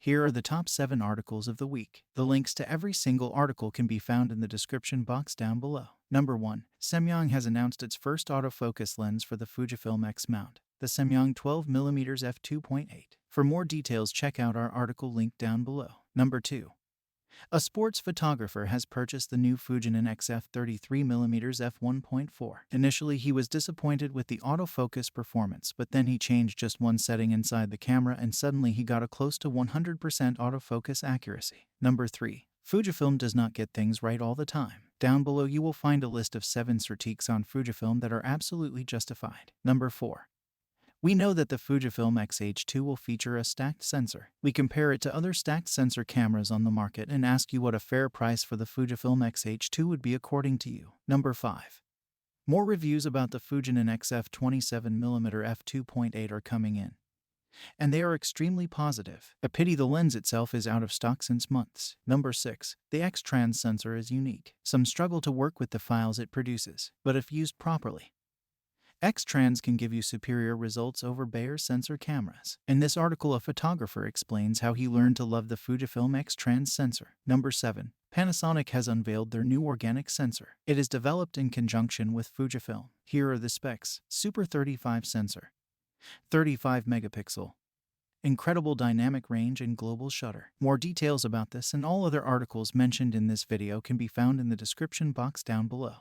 Here are the top 7 articles of the week. The links to every single article can be found in the description box down below. Number 1. Samyang has announced its first autofocus lens for the Fujifilm X mount, the Samyang 12mm f2.8. For more details, check out our article link down below. Number 2. A sports photographer has purchased the new Fujifilm X f33mm f1.4. Initially, he was disappointed with the autofocus performance, but then he changed just one setting inside the camera and suddenly he got a close to 100% autofocus accuracy. Number 3. Fujifilm does not get things right all the time. Down below you will find a list of 7 critiques on Fujifilm that are absolutely justified. Number 4. We know that the Fujifilm X-H2 will feature a stacked sensor. We compare it to other stacked sensor cameras on the market and ask you what a fair price for the Fujifilm X-H2 would be according to you. Number 5. More reviews about the Fujifilm X f27mm f2.8 are coming in, and they are extremely positive. A pity the lens itself is out of stock since months. Number 6. The X-Trans sensor is unique. Some struggle to work with the files it produces, but if used properly, X-Trans can give you superior results over Bayer sensor cameras. In this article, a photographer explains how he learned to love the Fujifilm X-Trans sensor. Number 7. Panasonic has unveiled their new organic sensor. It is developed in conjunction with Fujifilm. Here are the specs. Super 35 sensor, 35 megapixel, incredible dynamic range and global shutter. More details about this and all other articles mentioned in this video can be found in the description box down below.